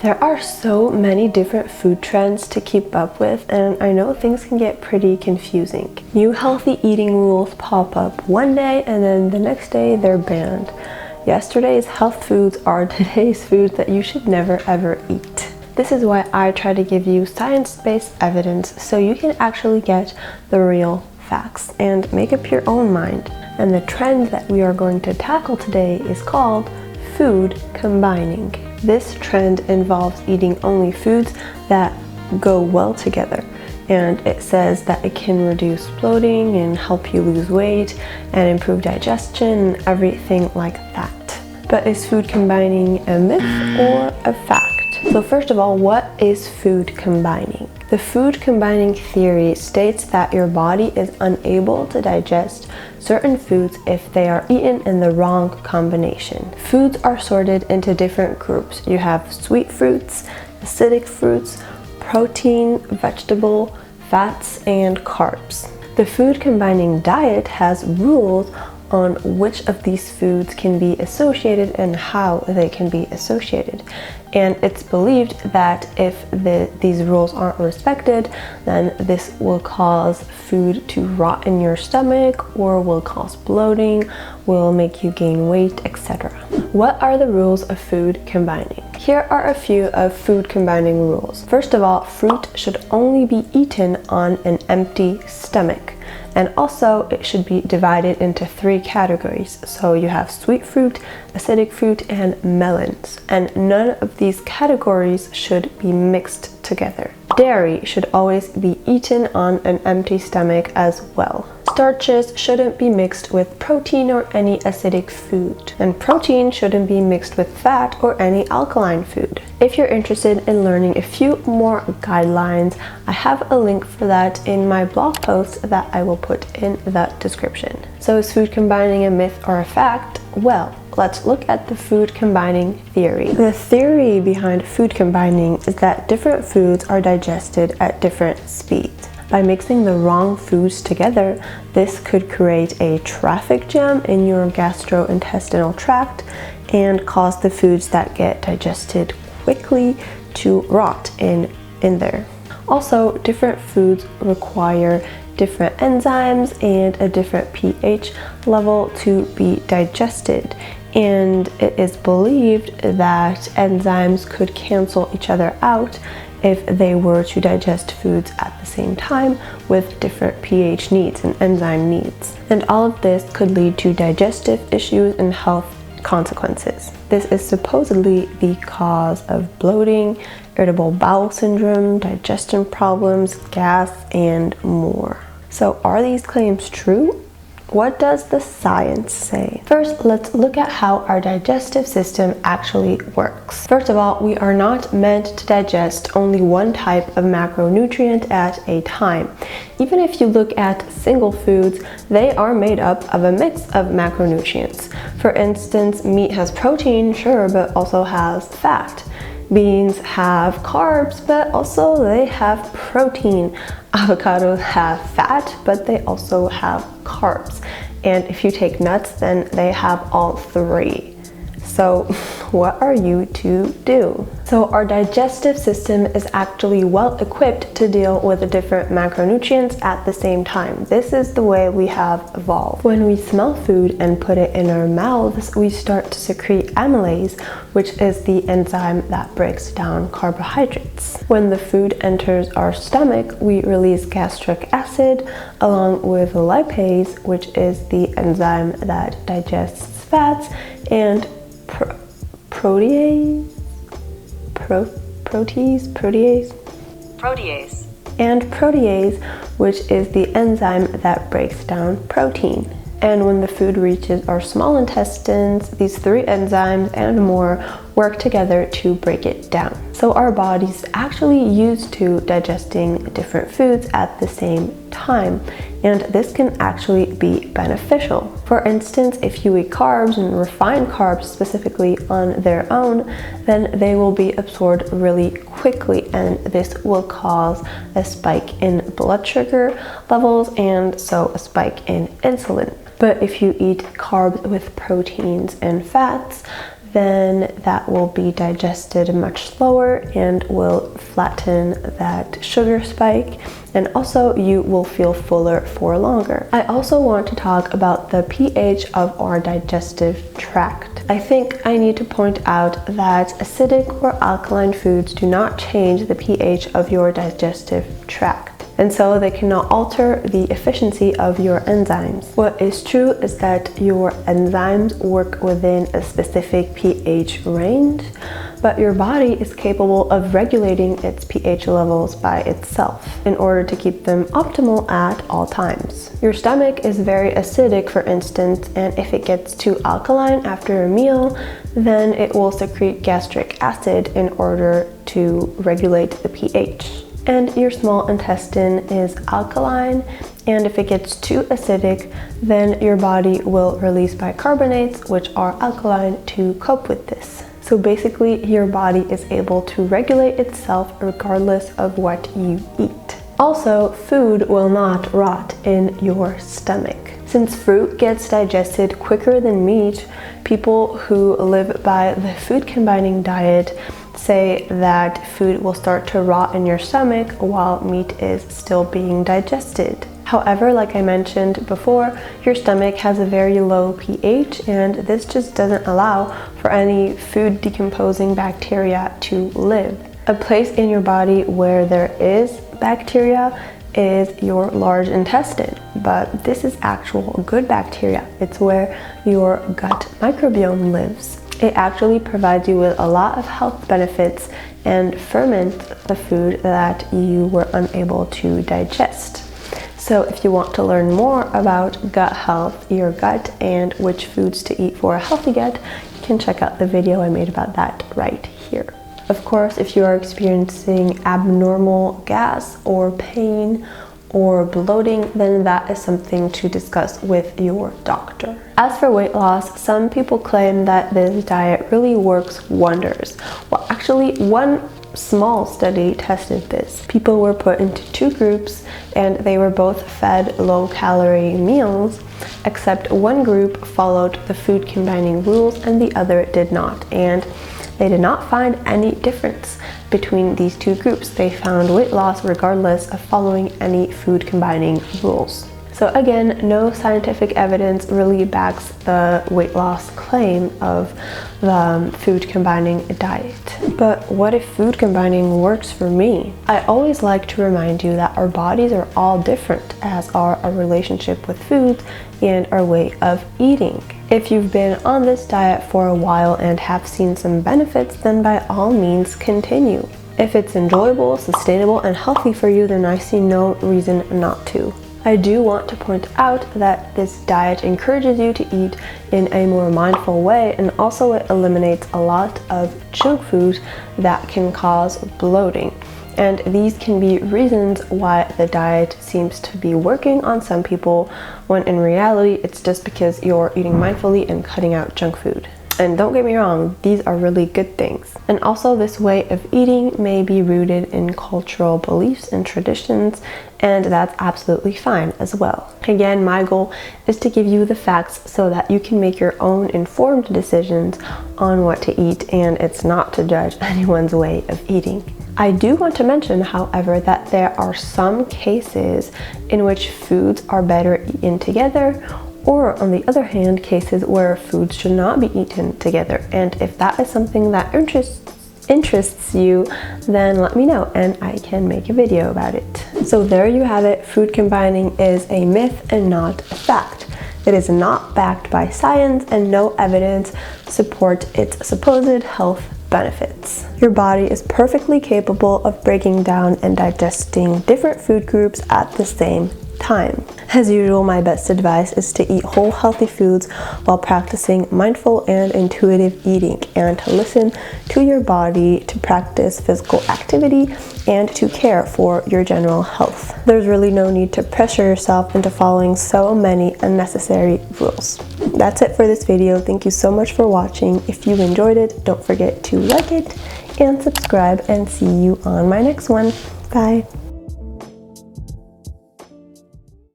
There are so many different food trends to keep up with, and I know things can get pretty confusing. New healthy eating rules pop up one day and then the next day they're banned. Yesterday's health foods are today's foods that you should never ever eat. This is why I try to give you science-based evidence so you can actually get the real facts and make up your own mind. And the trend that we are going to tackle today is called food combining. This trend involves eating only foods that go well together, and it says that it can reduce bloating and help you lose weight and improve digestion and everything like that. But is food combining a myth or a fact? So first of all, what is food combining? The food combining theory states that your body is unable to digest certain foods if they are eaten in the wrong combination. Foods are sorted into different groups. You have sweet fruits, acidic fruits, protein, vegetable, fats, and carbs. The food combining diet has rules on which of these foods can be associated and how they can be associated. And it's believed that if these rules aren't respected, then this will cause food to rot in your stomach or will cause bloating, will make you gain weight, etc. What are the rules of food combining? Here are a few of food combining rules. First of all, fruit should only be eaten on an empty stomach. And also, it should be divided into 3 categories. So you have sweet fruit, acidic fruit, and melons. And none of these categories should be mixed together. Dairy should always be eaten on an empty stomach as well. Starches shouldn't be mixed with protein or any acidic food. And protein shouldn't be mixed with fat or any alkaline food. If you're interested in learning a few more guidelines, I have a link for that in my blog post that I will put in the description. So is food combining a myth or a fact? Well, let's look at the food combining theory. The theory behind food combining is that different foods are digested at different speeds. By mixing the wrong foods together, this could create a traffic jam in your gastrointestinal tract and cause the foods that get digested quickly to rot in there. Also, different foods require different enzymes and a different pH level to be digested. And it is believed that enzymes could cancel each other out if they were to digest foods at the same time with different pH needs and enzyme needs. And all of this could lead to digestive issues and health consequences. This is supposedly the cause of bloating, irritable bowel syndrome, digestion problems, gas, and more. So are these claims true? What does the science say? First, let's look at how our digestive system actually works. First of all, we are not meant to digest only one type of macronutrient at a time. Even if you look at single foods, they are made up of a mix of macronutrients. For instance, meat has protein, sure, but also has fat. Beans have carbs, but also they have protein. Avocados have fat, but they also have carbs. And if you take nuts, then they have all 3. So what are you to do? So our digestive system is actually well equipped to deal with the different macronutrients at the same time. This is the way we have evolved. When we smell food and put it in our mouths, we start to secrete amylase, which is the enzyme that breaks down carbohydrates. When the food enters our stomach, we release gastric acid along with lipase, which is the enzyme that digests fats, and protease, which is the enzyme that breaks down protein. And when the food reaches our small intestines, these 3 enzymes and more work together to break it down. So our body's actually used to digesting different foods at the same time, and this can actually be beneficial. For instance, if you eat carbs and refined carbs specifically on their own, then they will be absorbed really quickly, and this will cause a spike in blood sugar levels and so a spike in insulin. But if you eat carbs with proteins and fats, then that will be digested much slower and will flatten that sugar spike, and also you will feel fuller for longer. I also want to talk about the pH of our digestive tract. I think I need to point out that acidic or alkaline foods do not change the pH of your digestive tract, and so they cannot alter the efficiency of your enzymes. What is true is that your enzymes work within a specific pH range, but your body is capable of regulating its pH levels by itself in order to keep them optimal at all times. Your stomach is very acidic, for instance, and if it gets too alkaline after a meal, then it will secrete gastric acid in order to regulate the pH. And your small intestine is alkaline, and if it gets too acidic, then your body will release bicarbonates, which are alkaline, to cope with this. So basically, your body is able to regulate itself regardless of what you eat. Also, food will not rot in your stomach. Since fruit gets digested quicker than meat, people who live by the food combining diet say that food will start to rot in your stomach while meat is still being digested. However, like I mentioned before, your stomach has a very low pH, and this just doesn't allow for any food decomposing bacteria to live. A place in your body where there is bacteria is your large intestine, but this is actual good bacteria. It's where your gut microbiome lives. It actually provides you with a lot of health benefits and ferments the food that you were unable to digest. So if you want to learn more about gut health, your gut, and which foods to eat for a healthy gut, you can check out the video I made about that right here. Of course, if you are experiencing abnormal gas or pain or bloating, then that is something to discuss with your doctor. As for weight loss, some people claim that this diet really works wonders. Well, actually, one small study tested this. People were put into two groups, and they were both fed low-calorie meals, except one group followed the food combining rules and the other did not. And they did not find any difference between these two groups. They found weight loss regardless of following any food combining rules. So again, no scientific evidence really backs the weight loss claim of the food combining diet. But what if food combining works for me? I always like to remind you that our bodies are all different, as are our relationship with food and our way of eating. If you've been on this diet for a while and have seen some benefits, then by all means continue. If it's enjoyable, sustainable, and healthy for you, then I see no reason not to. I do want to point out that this diet encourages you to eat in a more mindful way, and also it eliminates a lot of junk food that can cause bloating. And these can be reasons why the diet seems to be working on some people, when in reality it's just because you're eating mindfully and cutting out junk food. And don't get me wrong, these are really good things. And also, this way of eating may be rooted in cultural beliefs and traditions, and that's absolutely fine as well. Again, my goal is to give you the facts so that you can make your own informed decisions on what to eat, and it's not to judge anyone's way of eating. I do want to mention, however, that there are some cases in which foods are better eaten together, or on the other hand, cases where foods should not be eaten together. And if that is something that interests you, then let me know and I can make a video about it. So there you have it. Food combining is a myth and not a fact. It is not backed by science, and no evidence supports its supposed health benefits. Your body is perfectly capable of breaking down and digesting different food groups at the same time. As usual, my best advice is to eat whole, healthy foods while practicing mindful and intuitive eating, and to listen to your body, to practice physical activity, and to care for your general health. There's really no need to pressure yourself into following so many unnecessary rules. That's it for this video. Thank you so much for watching. If you enjoyed it, don't forget to like it and subscribe, and see you on my next one. Bye.